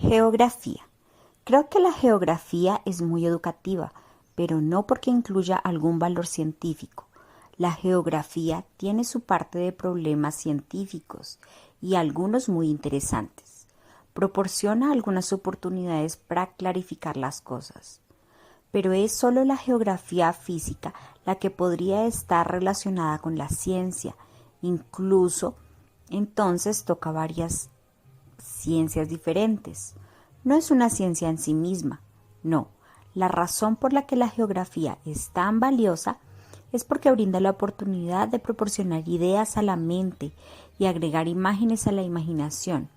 Geografía. Creo que la geografía es muy educativa, pero no porque incluya algún valor científico. La geografía tiene su parte de problemas científicos y algunos muy interesantes. Proporciona algunas oportunidades para clarificar las cosas. Pero es solo la geografía física la que podría estar relacionada con la ciencia. Incluso, entonces toca varias ciencias diferentes. No es una ciencia en sí misma, no. La razón por la que la geografía es tan valiosa es porque brinda la oportunidad de proporcionar ideas a la mente y agregar imágenes a la imaginación.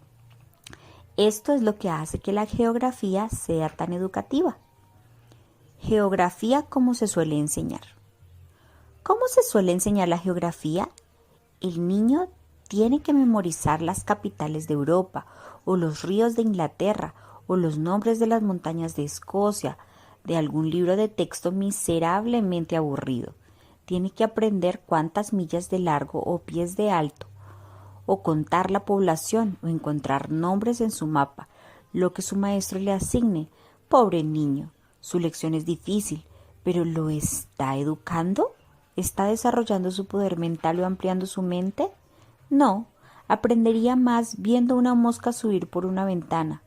Esto es lo que hace que la geografía sea tan educativa. Geografía como se suele enseñar. ¿Cómo se suele enseñar la geografía? El niño tiene que memorizar las capitales de Europa, o los ríos de Inglaterra, o los nombres de las montañas de Escocia, de algún libro de texto miserablemente aburrido. Tiene que aprender cuántas millas de largo o pies de alto, o contar la población, o encontrar nombres en su mapa, lo que su maestro le asigne. Pobre niño, su lección es difícil, pero ¿lo está educando? ¿Está desarrollando su poder mental o ampliando su mente? No, aprendería más viendo una mosca subir por una ventana.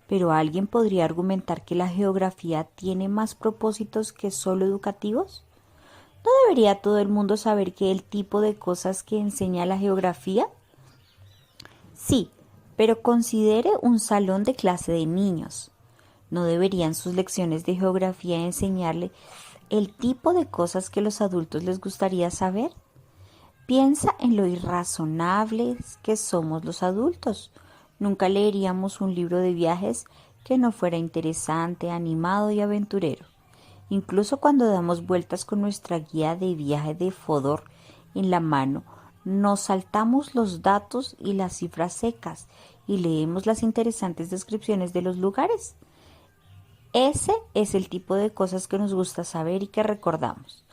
Pero alguien podría argumentar que la geografía tiene más propósitos que solo educativos. ¿No debería todo el mundo saber qué el tipo de cosas que enseña la geografía? Sí, pero considere un salón de clase de niños. ¿No deberían sus lecciones de geografía enseñarle el tipo de cosas que los adultos les gustaría saber? Piensa en lo irrazonables que somos los adultos. Nunca leeríamos un libro de viajes que no fuera interesante, animado y aventurero. Incluso cuando damos vueltas con nuestra guía de viaje de Fodor en la mano, nos saltamos los datos y las cifras secas y leemos las interesantes descripciones de los lugares. Ese es el tipo de cosas que nos gusta saber y que recordamos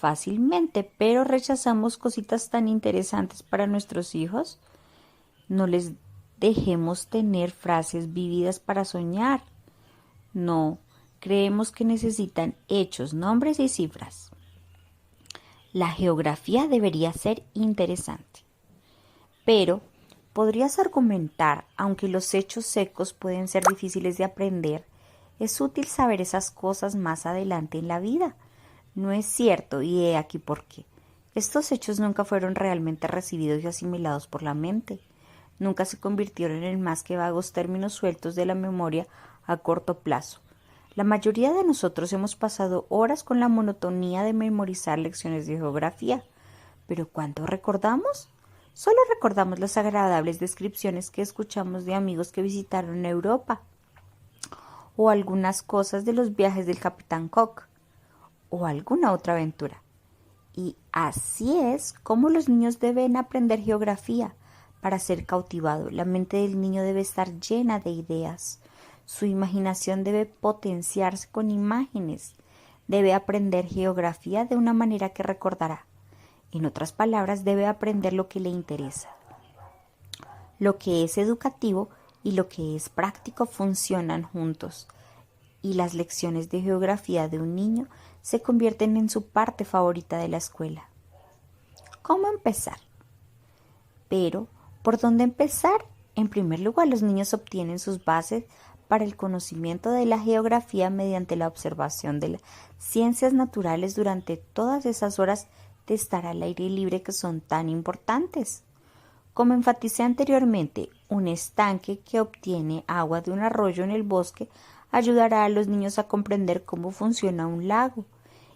fácilmente, pero rechazamos cositas tan interesantes para nuestros hijos. No les dejemos tener frases vividas para soñar. No, creemos que necesitan hechos, nombres y cifras. La geografía debería ser interesante. Pero podrías argumentar, aunque los hechos secos pueden ser difíciles de aprender, es útil saber esas cosas más adelante en la vida. No es cierto, y he aquí por qué. Estos hechos nunca fueron realmente recibidos y asimilados por la mente. Nunca se convirtieron en más que vagos términos sueltos de la memoria a corto plazo. La mayoría de nosotros hemos pasado horas con la monotonía de memorizar lecciones de geografía. ¿Pero cuánto recordamos? Solo recordamos las agradables descripciones que escuchamos de amigos que visitaron Europa, o algunas cosas de los viajes del capitán Cook, o alguna otra aventura. Y así es como los niños deben aprender geografía. Para ser cautivado, la mente del niño debe estar llena de ideas. Su imaginación debe potenciarse con imágenes. Debe aprender geografía de una manera que recordará. En otras palabras, debe aprender lo que le interesa. Lo que es educativo y lo que es práctico funcionan juntos, y las lecciones de geografía de un niño se convierten en su parte favorita de la escuela. ¿Cómo empezar? Pero, ¿por dónde empezar? En primer lugar, los niños obtienen sus bases para el conocimiento de la geografía mediante la observación de las ciencias naturales durante todas esas horas de estar al aire libre que son tan importantes. Como enfaticé anteriormente, un estanque que obtiene agua de un arroyo en el bosque ayudará a los niños a comprender cómo funciona un lago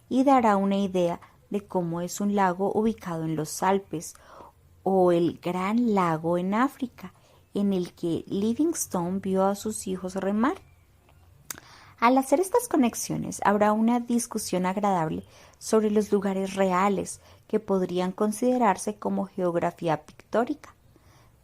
y dará una idea de cómo es un lago ubicado en los Alpes o el Gran Lago en África, en el que Livingstone vio a sus hijos remar. Al hacer estas conexiones, habrá una discusión agradable sobre los lugares reales que podrían considerarse como geografía pictórica.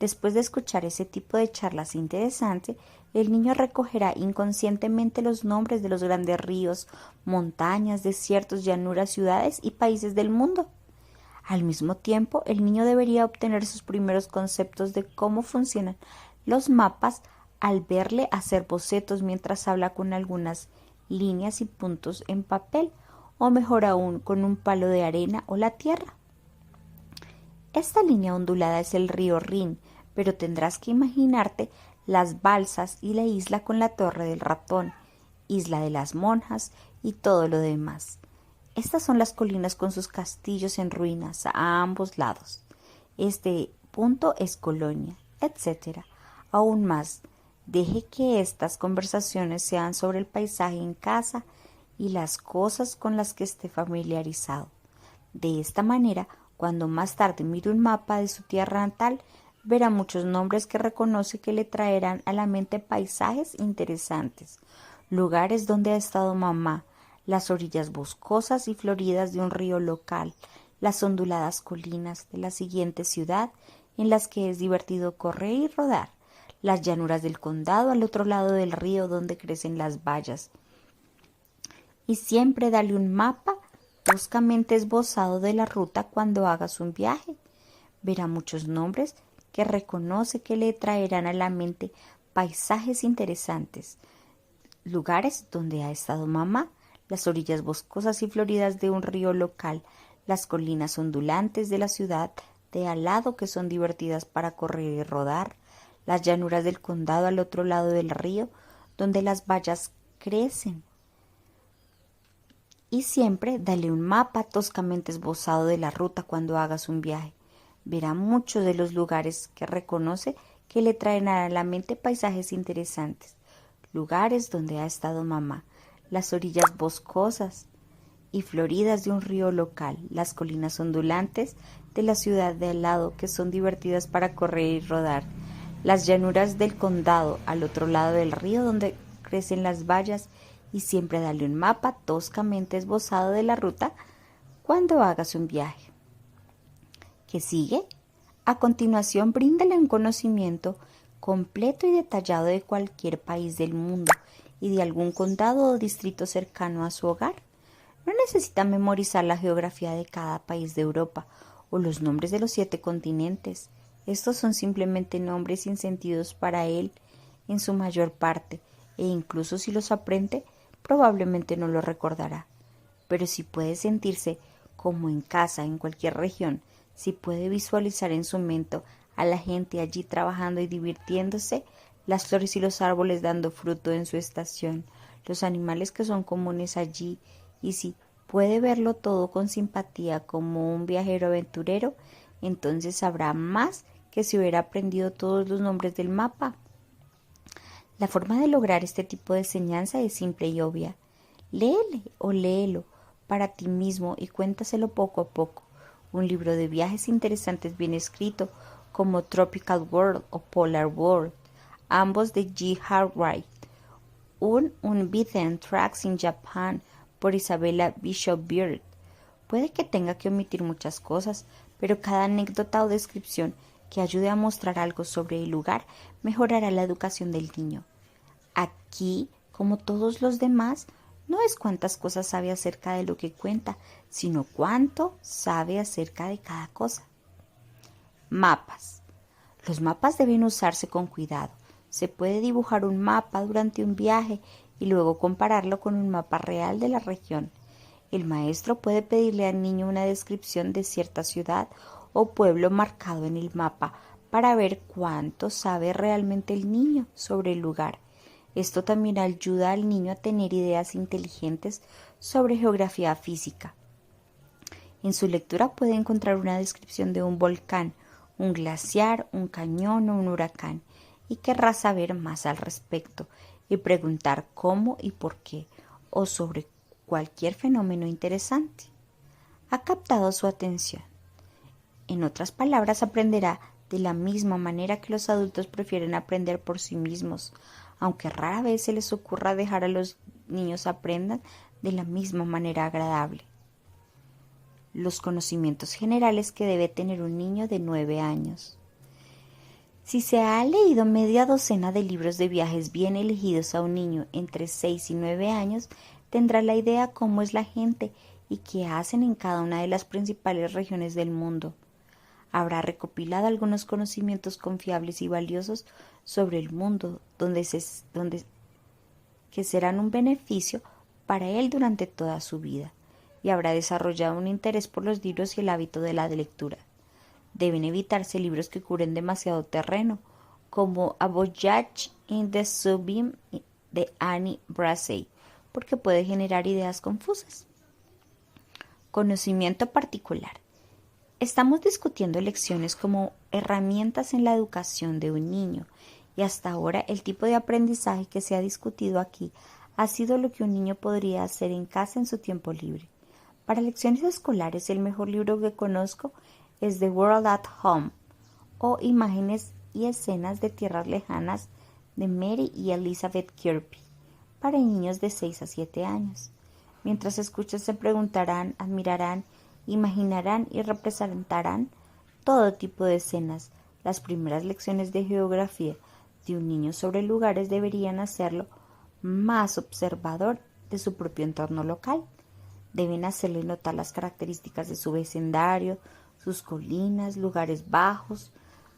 Después de escuchar ese tipo de charlas interesantes, el niño recogerá inconscientemente los nombres de los grandes ríos, montañas, desiertos, llanuras, ciudades y países del mundo. Al mismo tiempo, el niño debería obtener sus primeros conceptos de cómo funcionan los mapas al verle hacer bocetos mientras habla con algunas líneas y puntos en papel, o mejor aún con un palo de arena o la tierra. Esta línea ondulada es el río Rin, pero tendrás que imaginarte las balsas y la isla con la Torre del Ratón, Isla de las Monjas y todo lo demás. Estas son las colinas con sus castillos en ruinas a ambos lados. Este punto es Colonia, etc. Aún más, deje que estas conversaciones sean sobre el paisaje en casa y las cosas con las que esté familiarizado. De esta manera, cuando más tarde mire un mapa de su tierra natal, verá muchos nombres que reconoce que le traerán a la mente paisajes interesantes, lugares donde ha estado mamá, las orillas boscosas y floridas de un río local, las onduladas colinas de la siguiente ciudad en las que es divertido correr y rodar, las llanuras del condado al otro lado del río donde crecen las bayas. Y siempre dale un mapa toscamente esbozado de la ruta cuando hagas un viaje. Verá muchos nombres que reconoce que le traerán a la mente paisajes interesantes, lugares donde ha estado mamá, las orillas boscosas y floridas de un río local, las colinas ondulantes de la ciudad de al lado que son divertidas para correr y rodar, las llanuras del condado al otro lado del río, donde las bayas crecen. Y siempre dale un mapa toscamente esbozado de la ruta cuando hagas un viaje. Verá muchos de los lugares que reconoce que le traen a la mente paisajes interesantes, lugares donde ha estado mamá, las orillas boscosas y floridas de un río local, las colinas ondulantes de la ciudad de al lado que son divertidas para correr y rodar, las llanuras del condado al otro lado del río donde crecen las bayas, y siempre dale un mapa toscamente esbozado de la ruta cuando hagas un viaje. ¿Qué sigue? A continuación, bríndale un conocimiento completo y detallado de cualquier país del mundo y de algún condado o distrito cercano a su hogar. No necesita memorizar la geografía de cada país de Europa o los nombres de los 7 continentes. Estos son simplemente nombres sin sentidos para él en su mayor parte, e incluso si los aprende, probablemente no lo recordará. Pero si puede sentirse como en casa en cualquier región, si puede visualizar en su mente a la gente allí trabajando y divirtiéndose, las flores y los árboles dando fruto en su estación, los animales que son comunes allí, y si puede verlo todo con simpatía como un viajero aventurero, entonces sabrá más que si hubiera aprendido todos los nombres del mapa. La forma de lograr este tipo de enseñanza es simple y obvia. Léele o léelo para ti mismo y cuéntaselo poco a poco. Un libro de viajes interesantes bien escrito, como Tropical World o Polar World, ambos de G. Hartwright. Un Unbeaten Tracks in Japan por Isabella Bishop Beard. Puede que tenga que omitir muchas cosas, pero cada anécdota o descripción que ayude a mostrar algo sobre el lugar mejorará la educación del niño. Aquí, como todos los demás, no es cuántas cosas sabe acerca de lo que cuenta, sino cuánto sabe acerca de cada cosa. Mapas. Los mapas deben usarse con cuidado. Se puede dibujar un mapa durante un viaje y luego compararlo con un mapa real de la región. El maestro puede pedirle al niño una descripción de cierta ciudad o pueblo marcado en el mapa para ver cuánto sabe realmente el niño sobre el lugar. Esto también ayuda al niño a tener ideas inteligentes sobre geografía física. En su lectura puede encontrar una descripción de un volcán, un glaciar, un cañón o un huracán, y querrá saber más al respecto y preguntar cómo y por qué, o sobre cualquier fenómeno interesante. Ha captado su atención. En otras palabras, aprenderá de la misma manera que los adultos prefieren aprender por sí mismos, aunque rara vez se les ocurra dejar a los niños aprendan de la misma manera agradable. Los conocimientos generales que debe tener un niño de 9 años. Si se ha leído media docena de libros de viajes bien elegidos a un niño entre 6 y 9 años, tendrá la idea cómo es la gente y qué hacen en cada una de las principales regiones del mundo. Habrá recopilado algunos conocimientos confiables y valiosos sobre el mundo, que serán un beneficio para él durante toda su vida, y habrá desarrollado un interés por los libros y el hábito de la lectura. Deben evitarse libros que cubren demasiado terreno, como A Voyage in the Sunbeam de Annie Brassey, porque puede generar ideas confusas. Conocimiento particular. Estamos discutiendo lecciones como herramientas en la educación de un niño, y hasta ahora el tipo de aprendizaje que se ha discutido aquí ha sido lo que un niño podría hacer en casa en su tiempo libre. Para lecciones escolares, el mejor libro que conozco es The World at Home, o Imágenes y escenas de tierras lejanas de Mary y Elizabeth Kirby, para niños de 6 a 7 años. Mientras escuchan se preguntarán, admirarán, imaginarán y representarán todo tipo de escenas. Las primeras lecciones de geografía de un niño sobre lugares deberían hacerlo más observador de su propio entorno local. Deben hacerle notar las características de su vecindario, sus colinas, lugares bajos,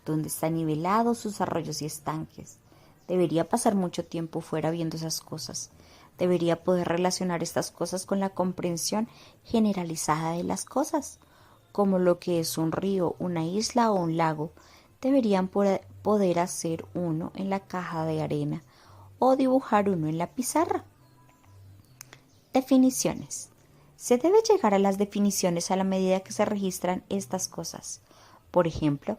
donde están nivelados sus arroyos y estanques. Debería pasar mucho tiempo fuera viendo esas cosas. Debería poder relacionar estas cosas con la comprensión generalizada de las cosas, como lo que es un río, una isla o un lago. Deberían poder hacer uno en la caja de arena o dibujar uno en la pizarra. Definiciones. Se debe llegar a las definiciones a la medida que se registran estas cosas. Por ejemplo,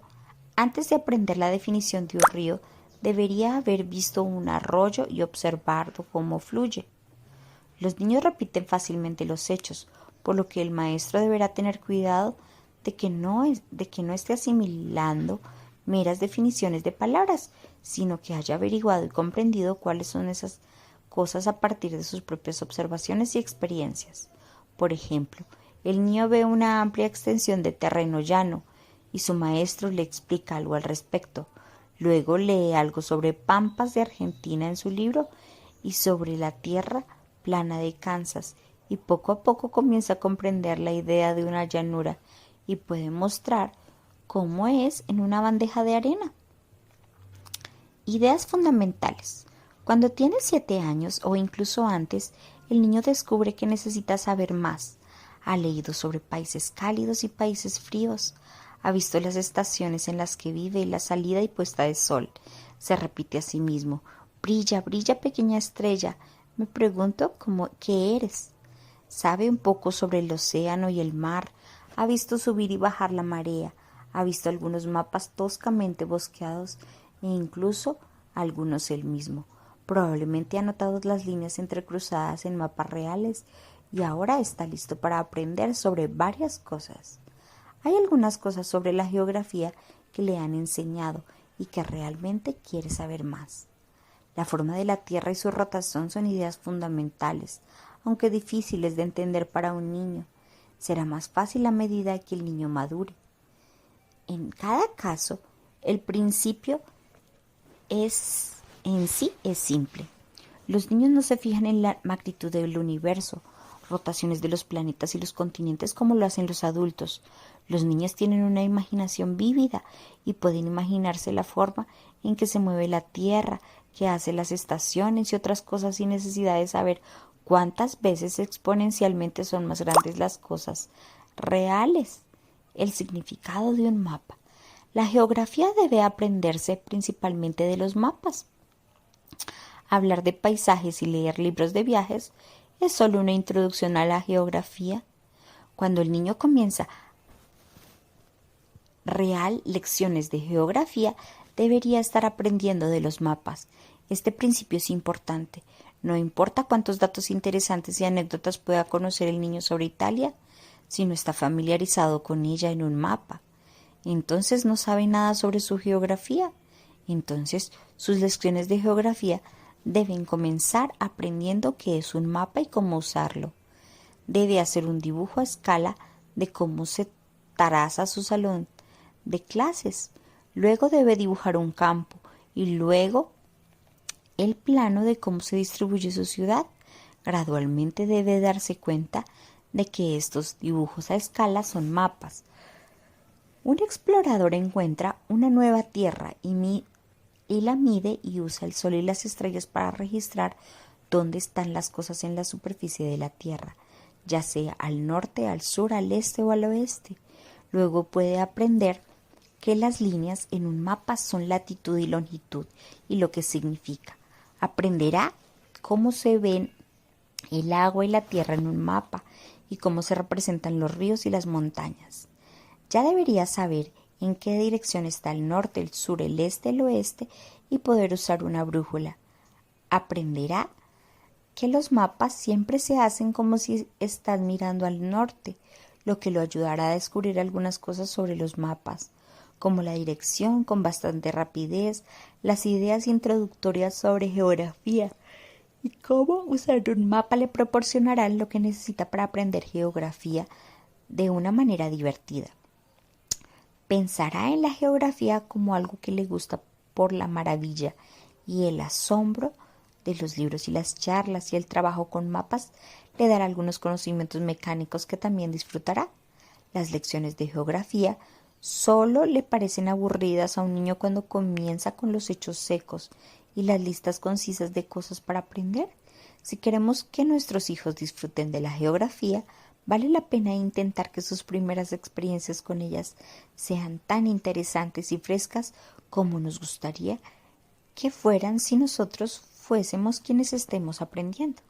antes de aprender la definición de un río, debería haber visto un arroyo y observado cómo fluye. Los niños repiten fácilmente los hechos, por lo que el maestro deberá tener cuidado de que no esté asimilando meras definiciones de palabras, sino que haya averiguado y comprendido cuáles son esas cosas a partir de sus propias observaciones y experiencias. Por ejemplo, el niño ve una amplia extensión de terreno llano y su maestro le explica algo al respecto. Luego lee algo sobre pampas de Argentina en su libro y sobre la tierra plana de Kansas, y poco a poco comienza a comprender la idea de una llanura y puede mostrar cómo es en una bandeja de arena. Ideas fundamentales. Cuando tiene 7 años o incluso antes, el niño descubre que necesita saber más. Ha leído sobre países cálidos y países fríos. Ha visto las estaciones en las que vive y la salida y puesta de sol. Se repite a sí mismo: brilla, brilla, pequeña estrella. Me pregunto ¿qué eres? Sabe un poco sobre el océano y el mar. Ha visto subir y bajar la marea. Ha visto algunos mapas toscamente bosqueados e incluso algunos él mismo. Probablemente ha notado las líneas entrecruzadas en mapas reales y ahora está listo para aprender sobre varias cosas. Hay algunas cosas sobre la geografía que le han enseñado y que realmente quiere saber más. La forma de la Tierra y su rotación son ideas fundamentales, aunque difíciles de entender para un niño. Será más fácil a medida que el niño madure. En cada caso, el principio en sí es simple. Los niños no se fijan en la magnitud del universo, rotaciones de los planetas y los continentes como lo hacen los adultos. Los niños tienen una imaginación vívida y pueden imaginarse la forma en que se mueve la Tierra, que hace las estaciones y otras cosas sin necesidad de saber cuántas veces exponencialmente son más grandes las cosas reales. El significado de un mapa. La geografía debe aprenderse principalmente de los mapas. Hablar de paisajes y leer libros de viajes es solo una introducción a la geografía. Cuando el niño comienza real lecciones de geografía, debería estar aprendiendo de los mapas. Este principio es importante. No importa cuántos datos interesantes y anécdotas pueda conocer el niño sobre Italia, si no está familiarizado con ella en un mapa. Entonces no sabe nada sobre su geografía. Entonces sus lecciones de geografía deben comenzar aprendiendo qué es un mapa y cómo usarlo. Debe hacer un dibujo a escala de cómo se traza su salón de clases. Luego debe dibujar un campo y luego el plano de cómo se distribuye su ciudad. Gradualmente debe darse cuenta de que estos dibujos a escala son mapas. Un explorador encuentra una nueva tierra y y la mide y usa el sol y las estrellas para registrar dónde están las cosas en la superficie de la Tierra, ya sea al norte, al sur, al este o al oeste. Luego puede aprender que las líneas en un mapa son latitud y longitud y lo que significa. Aprenderá cómo se ven el agua y la tierra en un mapa y cómo se representan los ríos y las montañas. Ya debería saber en qué dirección está el norte, el sur, el este, el oeste y poder usar una brújula. Aprenderá que los mapas siempre se hacen como si estás mirando al norte, lo que lo ayudará a descubrir algunas cosas sobre los mapas, como la dirección con bastante rapidez, las ideas introductorias sobre geografía y cómo usar un mapa le proporcionarán lo que necesita para aprender geografía de una manera divertida. Pensará en la geografía como algo que le gusta por la maravilla y el asombro de los libros y las charlas, y el trabajo con mapas le dará algunos conocimientos mecánicos que también disfrutará. Las lecciones de geografía solo le parecen aburridas a un niño cuando comienza con los hechos secos y las listas concisas de cosas para aprender. Si queremos que nuestros hijos disfruten de la geografía, vale la pena intentar que sus primeras experiencias con ellas sean tan interesantes y frescas como nos gustaría que fueran si nosotros fuésemos quienes estemos aprendiendo.